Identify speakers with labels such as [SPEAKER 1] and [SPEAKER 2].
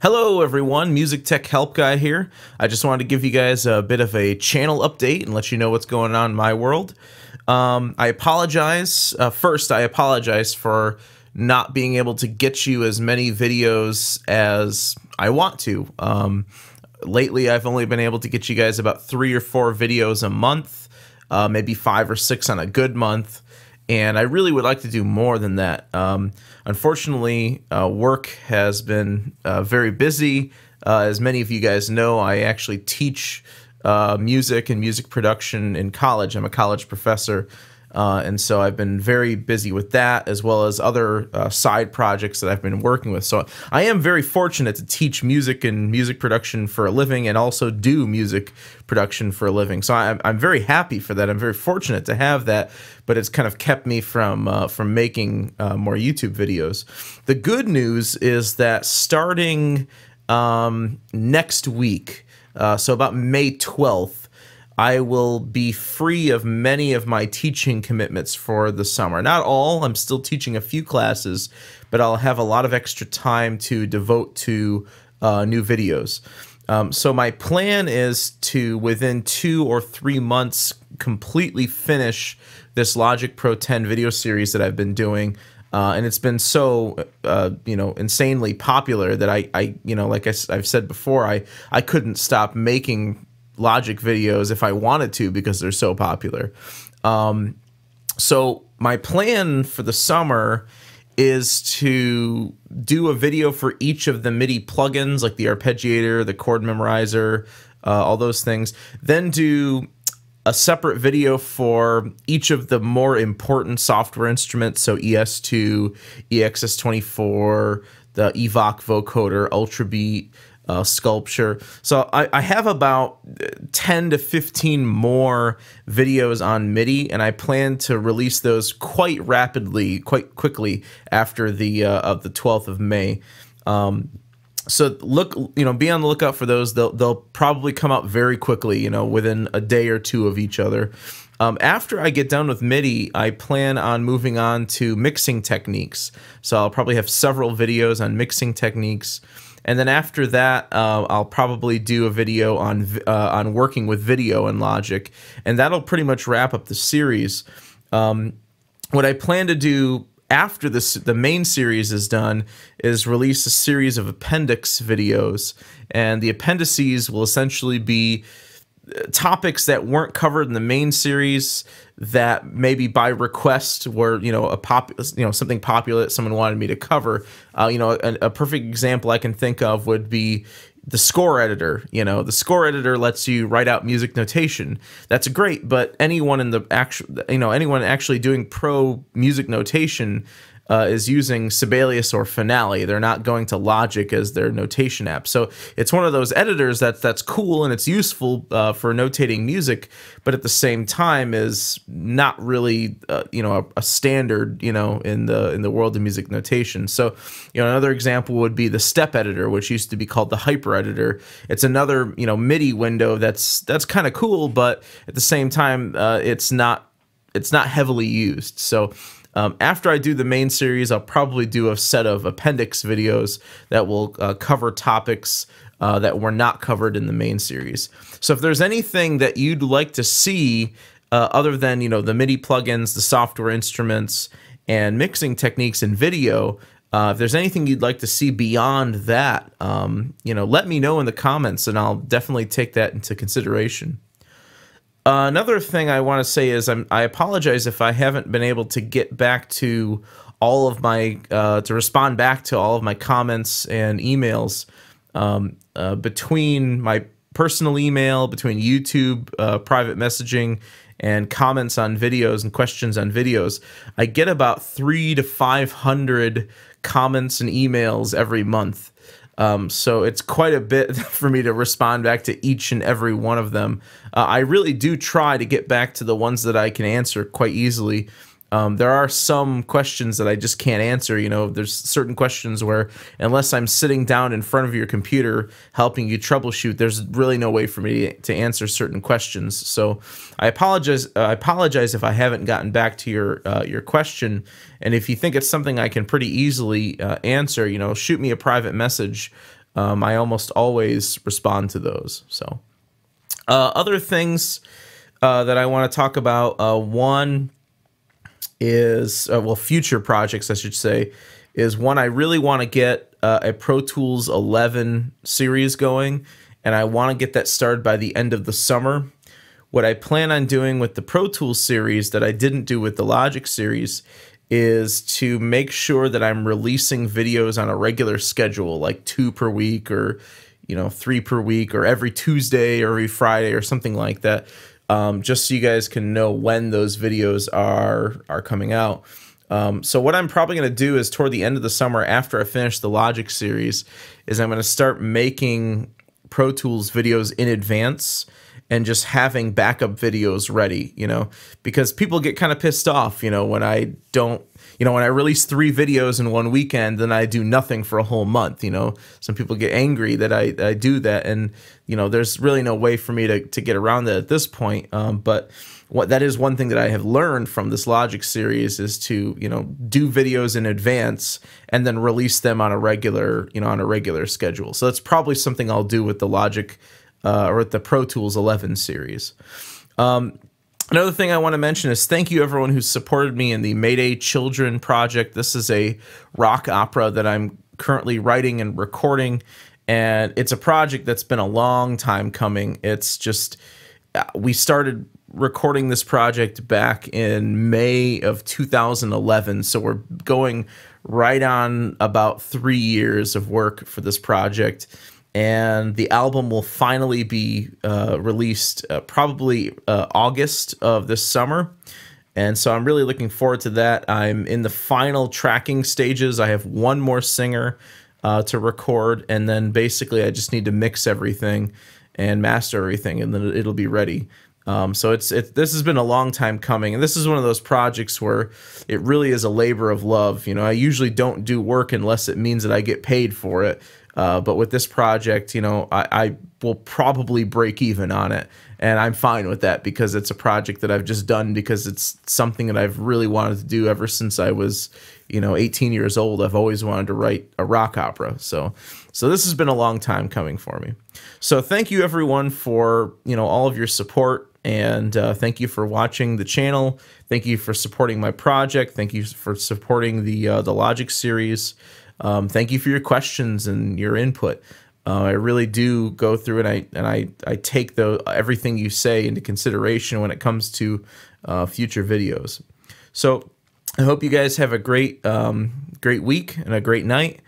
[SPEAKER 1] Hello everyone, Music Tech Help Guy here. I just wanted to give you guys a bit of a channel update and let you know what's going on in my world. I apologize. First, I apologize for not being able to get you as many videos as I want to. Lately, I've only been able to get you guys about 3 or 4 videos a month, maybe 5 or 6 on a good month. And I really would like to do more than that. Unfortunately, work has been very busy. As many of you guys know, I actually teach music and music production in college. I'm a college professor. And so I've been very busy with that, as well as other side projects that I've been working with. So I am very fortunate to teach music and music production for a living and also do music production for a living. So I'm very happy for that. I'm very fortunate to have that, but it's kind of kept me from making more YouTube videos. The good news is that starting next week, so about May 12th, I will be free of many of my teaching commitments for the summer. Not all, I'm still teaching a few classes, but I'll have a lot of extra time to devote to new videos. So my plan is to, within 2 or 3 months, completely finish this Logic Pro 10 video series that I've been doing. And it's been so, insanely popular that I like I've said before, I couldn't stop making Logic videos if I wanted to because they're so popular. So my plan for the summer is to do a video for each of the MIDI plugins, like the arpeggiator, the chord memorizer, all those things. Then do a separate video for each of the more important software instruments, so ES2, EXS24, the Evoc vocoder, Ultrabeat, Sculpture. So I have about 10 to 15 more videos on MIDI, and I plan to release those quite rapidly, quite quickly after the 12th of May. So be on the lookout for those. They'll probably come out very quickly, within a day or two of each other. After I get done with MIDI, I plan on moving on to mixing techniques. So I'll probably have several videos on mixing techniques. And then after that, I'll probably do a video on working with video in Logic, and that'll pretty much wrap up the series. What I plan to do after the main series is done is release a series of appendix videos, and the appendices will essentially be topics that weren't covered in the main series that maybe by request were something popular that someone wanted me to cover. A perfect example I can think of would be the score editor. The score editor lets you write out music notation. That's great, but anyone actually doing pro music notation is using Sibelius or Finale. They're not going to Logic as their notation app. So it's one of those editors that's cool and it's useful for notating music, but at the same time is not really a standard in the world of music notation. So another example would be the step editor, which used to be called the hyper editor. It's another MIDI window that's kind of cool, but at the same time it's not heavily used. So after I do the main series, I'll probably do a set of appendix videos that will cover topics that were not covered in the main series. So if there's anything that you'd like to see other than the MIDI plugins, the software instruments, and mixing techniques in video, if there's anything you'd like to see beyond that, let me know in the comments, and I'll definitely take that into consideration. Another thing I want to say is I apologize if I haven't been able to get back to all of my to respond back to all of my comments and emails between my personal email, between YouTube private messaging, and comments on videos and questions on videos. I get about 300 to 500 comments and emails every month. So it's quite a bit for me to respond back to each and every one of them. I really do try to get back to the ones that I can answer quite easily. There are some questions that I just can't answer. There's certain questions where unless I'm sitting down in front of your computer helping you troubleshoot, there's really no way for me to answer certain questions. So I apologize. I apologize if I haven't gotten back to your question. And if you think it's something I can pretty easily answer, shoot me a private message I almost always respond to those. So other things that I want to talk about, one is, well, future projects, I should say, is one, I really want to get a Pro Tools 11 series going, and I want to get that started by the end of the summer. What I plan on doing with the Pro Tools series that I didn't do with the Logic series is to make sure that I'm releasing videos on a regular schedule, like 2 per week, or 3 per week, or every Tuesday or every Friday or something like that, just so you guys can know when those videos are coming out. So what I'm probably going to do is toward the end of the summer, after I finish the Logic series, is I'm going to start making Pro Tools videos in advance and just having backup videos ready, because people get kind of pissed off, when I don't, when I release 3 videos in one weekend, then I do nothing for a whole month. Some people get angry that I do that, and there's really no way for me to get around that at this point. But that is one thing that I have learned from this Logic series, is to do videos in advance and then release them on a regular schedule. So that's probably something I'll do with the Logic or with the Pro Tools 11 series. Another thing I want to mention is thank you everyone who supported me in the MayDay Children project. This is a rock opera that I'm currently writing and recording, and it's a project that's been a long time coming. It's just, we started recording this project back in May of 2011, so we're going right on about 3 years of work for this project. And the album will finally be released probably August of this summer. And so I'm really looking forward to that. I'm in the final tracking stages. I have one more singer to record, and then basically I just need to mix everything and master everything, and then it'll be ready. So this has been a long time coming, and this is one of those projects where it really is a labor of love. I usually don't do work unless it means that I get paid for it. But with this project, I will probably break even on it, and I'm fine with that because it's a project that I've just done because it's something that I've really wanted to do ever since I was, 18 years old. I've always wanted to write a rock opera. So this has been a long time coming for me. So thank you everyone for, all of your support, and thank you for watching the channel. Thank you for supporting my project. Thank you for supporting the Logic series. Thank you for your questions and your input. I really do go through it, and I take everything you say into consideration when it comes to future videos. So I hope you guys have a great week and a great night,